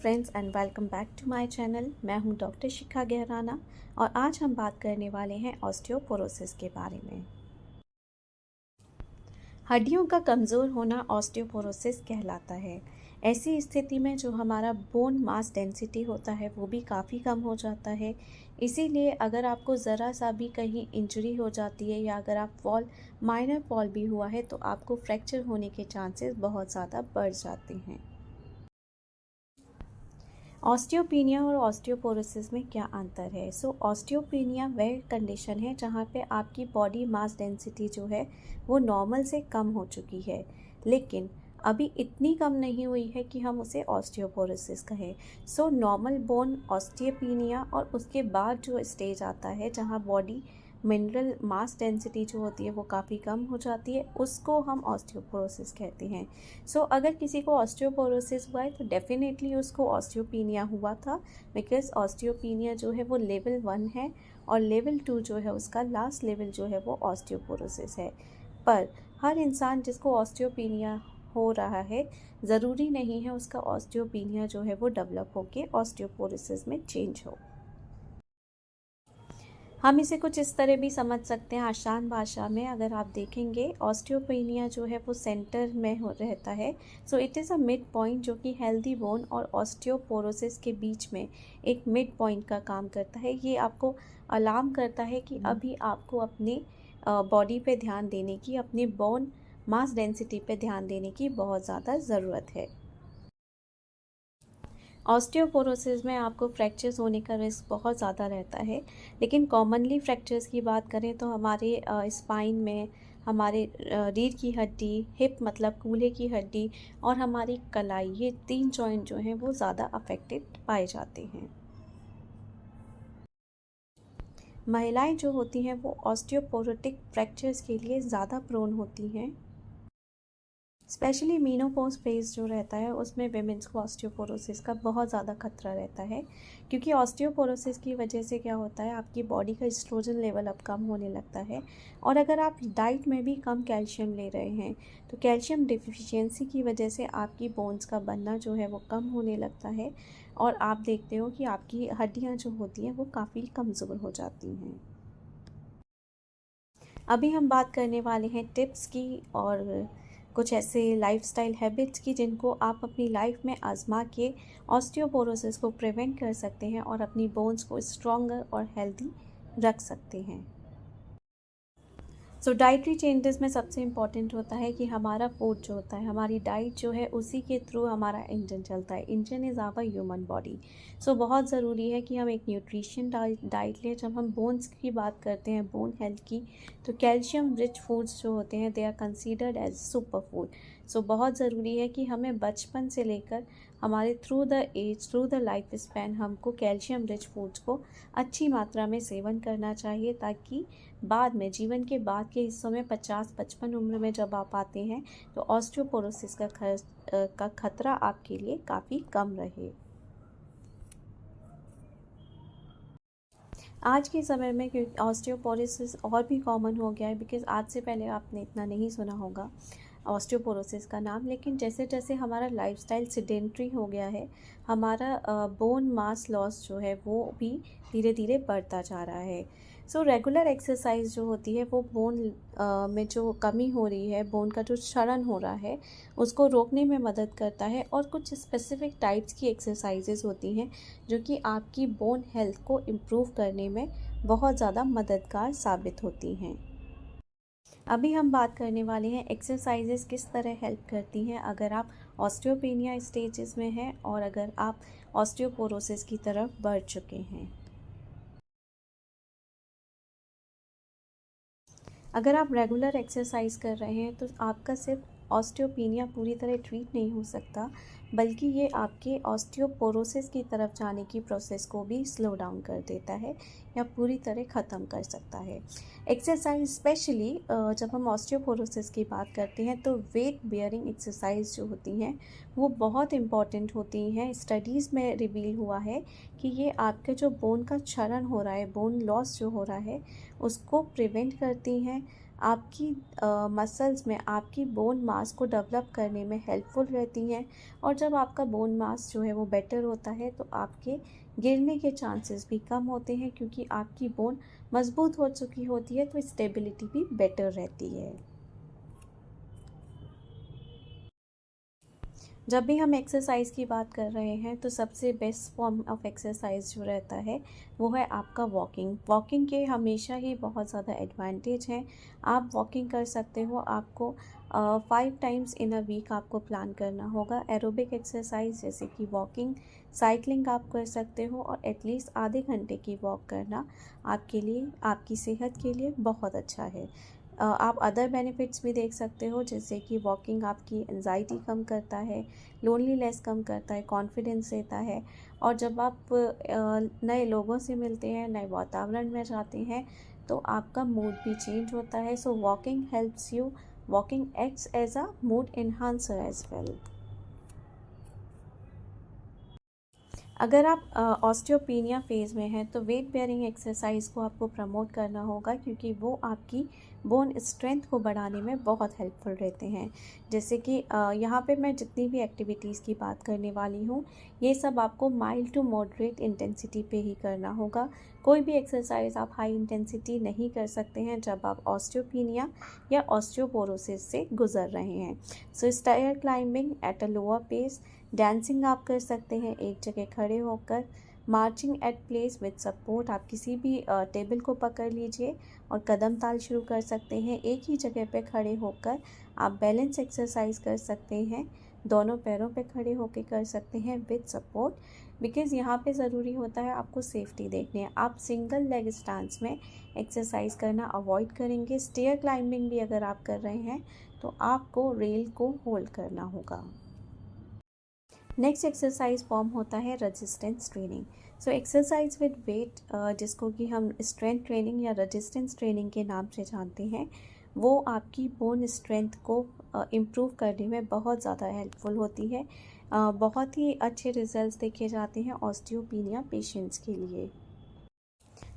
Friends and welcome back to my channel. मैं हूं doctor शिखा गहराना और आज हम बात करने वाले हैं ऑस्टियोपोरोसिस के बारे में। हड्डियों का कमज़ोर होना ऑस्टियोपोरोसिस कहलाता है। ऐसी स्थिति में जो हमारा बोन मास डेंसिटी होता है वो भी काफ़ी कम हो जाता है। इसीलिए अगर आपको ज़रा सा भी कहीं इंजरी हो जाती है या अगर आप माइनर फॉल भी हुआ है तो आपको फ्रैक्चर होने के चांसेस बहुत ज़्यादा बढ़ जाते हैं। ऑस्टियोपेनिया और ऑस्टियोपोरोसिस में क्या अंतर है? ऑस्टियोपेनिया वह कंडीशन है जहाँ पे आपकी बॉडी मास डेंसिटी जो है वो नॉर्मल से कम हो चुकी है, लेकिन अभी इतनी कम नहीं हुई है कि हम उसे ऑस्टियोपोरोसिस कहें। नॉर्मल बोन ऑस्टियोपेनिया और उसके बाद जो स्टेज आता है जहाँ बॉडी मिनरल मास डेंसिटी जो होती है वो काफ़ी कम हो जाती है, उसको हम ऑस्टियोपोरोसिस कहते हैं। अगर किसी को ऑस्टियोपोरोसिस हुआ है तो डेफिनेटली उसको ऑस्टियोपेनिया हुआ था, बिकॉज ऑस्टियोपेनिया जो है वो लेवल 1 है और लेवल 2 जो है उसका लास्ट लेवल जो है वो ऑस्टियोपोरोसिस है। पर हर इंसान जिसको ऑस्टियोपेनिया हो रहा है, ज़रूरी नहीं है उसका ऑस्टियोपेनिया जो है वो डेवलप होके ऑस्टियोपोरोसिस में चेंज हो। हम इसे कुछ इस तरह भी समझ सकते हैं आसान भाषा में। अगर आप देखेंगे ऑस्टियोपेनिया जो है वो सेंटर में रहता है। It is a mid point जो कि हेल्दी बोन और ऑस्टियोपोरोसिस के बीच में एक मिड पॉइंट का काम करता है। ये आपको अलार्म करता है कि अभी आपको अपने बॉडी पे ध्यान देने की, अपनी बोन मास डेंसिटी पे ध्यान देने की बहुत ज़्यादा ज़रूरत है। ऑस्टियोपोरोसिस में आपको फ्रैक्चर्स होने का रिस्क बहुत ज़्यादा रहता है, लेकिन कॉमनली फ्रैक्चर्स की बात करें तो हमारे स्पाइन में हमारे रीढ़ की हड्डी, हिप मतलब कूल्हे की हड्डी और हमारी कलाई, ये 3 जॉइंट जो हैं वो ज़्यादा अफेक्टेड पाए जाते हैं। महिलाएं जो होती हैं वो ऑस्टियोपोरोटिक फ्रैक्चर्स के लिए ज़्यादा प्रोन होती हैं। स्पेशली मीनोपॉज फेज जो रहता है उसमें विमेंस को ऑस्टियोपोरोसिस का बहुत ज़्यादा खतरा रहता है, क्योंकि ऑस्टियोपोरोसिस की वजह से क्या होता है, आपकी बॉडी का एस्ट्रोजन लेवल अब कम होने लगता है। और अगर आप डाइट में भी कम कैल्शियम ले रहे हैं तो कैल्शियम डिफिशियंसी की वजह से आपकी बोन्स का बनना जो है वो कम होने लगता है और आप देखते हो कि आपकी हड्डियाँ जो होती हैं वो काफ़ी कमज़ोर हो जाती हैं। अभी हम बात करने वाले हैं टिप्स की और कुछ ऐसे लाइफस्टाइल हैबिट्स की जिनको आप अपनी लाइफ में आजमा के ऑस्टियोपोरोसिस को प्रिवेंट कर सकते हैं और अपनी बोन्स को स्ट्रॉन्गर और हेल्दी रख सकते हैं। डाइटरी चेंजेस में सबसे इम्पॉर्टेंट होता है कि हमारा फूड जो होता है, हमारी डाइट जो है उसी के थ्रू हमारा इंजन चलता है। Engine is our human body. बहुत ज़रूरी है कि हम एक न्यूट्रिशन डाइट लें। जब हम बोन्स की बात करते हैं, बोन हेल्थ की, तो कैल्शियम रिच फूड्स जो होते हैं they are considered as super food. बहुत ज़रूरी है कि हमें बचपन से लेकर हमारे थ्रू द लाइफ स्पैन हमको कैल्शियम रिच फूड्स को अच्छी मात्रा में सेवन करना चाहिए, ताकि बाद में, जीवन के बाद के हिस्सों में 50-55 उम्र में जब आप आते हैं तो ऑस्टियोपोरोसिस का खतरा आपके लिए काफ़ी कम रहे। आज के समय में क्योंकि ऑस्टियोपोरोसिस और भी कॉमन हो गया है, बिकॉज़ आज से पहले आपने इतना नहीं सुना होगा ऑस्टियोपोरोसिस का नाम, लेकिन जैसे जैसे हमारा लाइफस्टाइल सेडेंट्री हो गया है, हमारा बोन मास लॉस जो है वो भी धीरे धीरे बढ़ता जा रहा है। रेगुलर एक्सरसाइज जो होती है वो बोन में जो कमी हो रही है, बोन का जो क्षरण हो रहा है उसको रोकने में मदद करता है। और कुछ स्पेसिफिक टाइप्स की एक्सरसाइजेज होती हैं जो कि आपकी बोन हेल्थ को इम्प्रूव करने में बहुत ज़्यादा मददगार साबित होती हैं। अभी हम बात करने वाले हैं एक्सरसाइजेस किस तरह हेल्प करती हैं अगर आप ऑस्टियोपेनिया स्टेजेस में हैं और अगर आप ऑस्टियोपोरोसिस की तरफ बढ़ चुके हैं। अगर आप रेगुलर एक्सरसाइज कर रहे हैं तो आपका सिर्फ ऑस्टियोपेनिया पूरी तरह ट्रीट नहीं हो सकता, बल्कि ये आपके ऑस्टियोपोरोसिस की तरफ जाने की प्रोसेस को भी स्लो डाउन कर देता है या पूरी तरह ख़त्म कर सकता है। एक्सरसाइज स्पेशली जब हम ऑस्टियोपोरोसिस की बात करते हैं तो वेट बेयरिंग एक्सरसाइज जो होती हैं वो बहुत इम्पॉर्टेंट होती हैं। स्टडीज़ में रिवील हुआ है कि ये आपके जो बोन का क्षरण हो रहा है, बोन लॉस जो हो रहा है, उसको प्रिवेंट करती हैं। आपकी मसल्स में आपकी बोन मास को डेवलप करने में हेल्पफुल रहती हैं। और जब आपका बोन मास जो है वो बेटर होता है तो आपके गिरने के चांसेस भी कम होते हैं, क्योंकि आपकी बोन मजबूत हो चुकी होती है तो स्टेबिलिटी भी बेटर रहती है। जब भी हम एक्सरसाइज की बात कर रहे हैं तो सबसे बेस्ट फॉर्म ऑफ एक्सरसाइज जो रहता है वो है आपका वॉकिंग। वॉकिंग के हमेशा ही बहुत ज़्यादा एडवांटेज हैं। आप वॉकिंग कर सकते हो। आपको 5 टाइम्स इन अ वीक आपको प्लान करना होगा। एरोबिक एक्सरसाइज जैसे कि वॉकिंग, साइकिलिंग आप कर सकते हो, और एटलीस्ट आधे घंटे की वॉक करना आपके लिए, आपकी सेहत के लिए बहुत अच्छा है। आप अदर बेनिफिट्स भी देख सकते हो, जैसे कि वॉकिंग आपकी एंजाइटी कम करता है, लोनलीनेस कम करता है, कॉन्फिडेंस देता है। और जब आप नए लोगों से मिलते हैं, नए वातावरण में जाते हैं, तो आपका मूड भी चेंज होता है। So walking helps you, walking acts as a mood enhancer as well. अगर आप ऑस्टियोपेनिया फेज़ में हैं तो वेट बेयरिंग एक्सरसाइज को आपको प्रमोट करना होगा, क्योंकि वो आपकी बोन स्ट्रेंथ को बढ़ाने में बहुत हेल्पफुल रहते हैं। जैसे कि यहाँ पे मैं जितनी भी एक्टिविटीज़ की बात करने वाली हूँ, ये सब आपको माइल्ड टू मॉडरेट इंटेंसिटी पे ही करना होगा। कोई भी एक्सरसाइज आप हाई इंटेंसिटी नहीं कर सकते हैं जब आप ऑस्टियोपेनिया या ऑस्टियोपोरोसिस से गुजर रहे हैं। So stair climbing at a lower pace, dancing आप कर सकते हैं एक जगह खड़े होकर, marching at place with support, आप किसी भी टेबल को पकड़ लीजिए और कदम ताल शुरू कर सकते हैं। एक ही जगह पे खड़े होकर आप बैलेंस एक्सरसाइज कर सकते हैं, दोनों पैरों पे खड़े होकर कर सकते हैं विद सपोर्ट, बिकॉज़ यहाँ पे ज़रूरी होता है आपको सेफ्टी देखनी है। आप सिंगल लेग स्टांस में एक्सरसाइज करना अवॉइड करेंगे। स्टेयर क्लाइंबिंग भी अगर आप कर रहे हैं तो आपको रेल को होल्ड करना होगा। नेक्स्ट एक्सरसाइज फॉर्म होता है resistance training. So exercise with weight, जिसको कि हम स्ट्रेंथ ट्रेनिंग या रेजिस्टेंस ट्रेनिंग के नाम से जानते हैं, वो आपकी बोन स्ट्रेंथ को इम्प्रूव करने में बहुत ज़्यादा हेल्पफुल होती है। बहुत ही अच्छे रिजल्ट्स देखे जाते हैं ऑस्टियोपेनिया पेशेंट्स के लिए।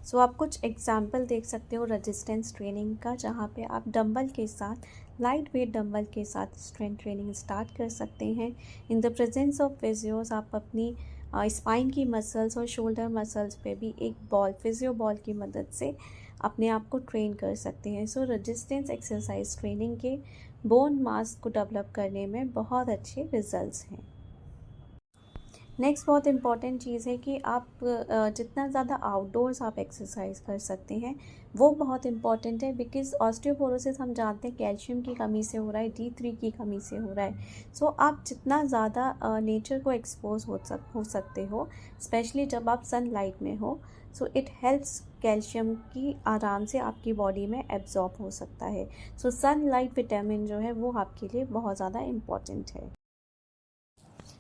सो आप कुछ एग्जाम्पल देख सकते हो रेजिस्टेंस ट्रेनिंग का, जहाँ पे आप डंबल के साथ, लाइट वेट डंबल के साथ स्ट्रेंथ ट्रेनिंग स्टार्ट कर सकते हैं। In the presence of physios आप अपनी स्पाइन की मसल्स और शोल्डर मसल्स पे भी एक बॉल, फिजियो बॉल की मदद से अपने आप को ट्रेन कर सकते हैं। सो रेजिस्टेंस एक्सरसाइज ट्रेनिंग के बोन मास को डेवलप करने में बहुत अच्छे रिजल्ट्स हैं। नेक्स्ट बहुत इम्पॉर्टेंट चीज़ है कि आप जितना ज़्यादा आउटडोर्स आप एक्सरसाइज कर सकते हैं वो बहुत इम्पॉर्टेंट है, बिकॉज़ ऑस्टियोपोरोसिस हम जानते हैं कैल्शियम की कमी से हो रहा है, D3 की कमी से हो रहा है। सो आप जितना ज़्यादा नेचर को एक्सपोज हो सकते हो, स्पेशली जब आप सनलाइट में हो, सो इट हेल्प्स कैल्शियम की आराम से आपकी बॉडी में एब्जॉर्ब हो सकता है। सो सनलाइट विटामिन जो है वो आपके लिए बहुत ज़्यादा इम्पॉर्टेंट है।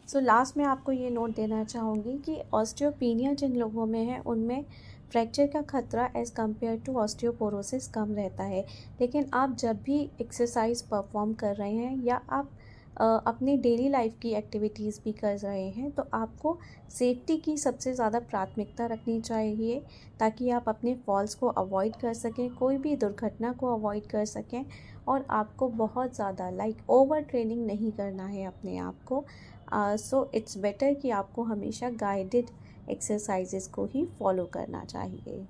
सो लास्ट में आपको ये नोट देना चाहूँगी कि ऑस्टियोपेनिया जिन लोगों में है उनमें फ्रैक्चर का खतरा एज़ कम्पेयर टू ऑस्टियोपोरोसिस कम रहता है। लेकिन आप जब भी एक्सरसाइज परफॉर्म कर रहे हैं या आप अपनी डेली लाइफ की एक्टिविटीज़ भी कर रहे हैं तो आपको सेफ्टी की सबसे ज़्यादा प्राथमिकता रखनी चाहिए, ताकि आप अपने फॉल्स को अवॉइड कर सकें, कोई भी दुर्घटना को अवॉइड कर सकें। और आपको बहुत ज़्यादा ओवर ट्रेनिंग नहीं करना है अपने आप को। सो इट्स बेटर कि आपको हमेशा गाइडेड एक्सरसाइजेस को ही फॉलो करना चाहिए।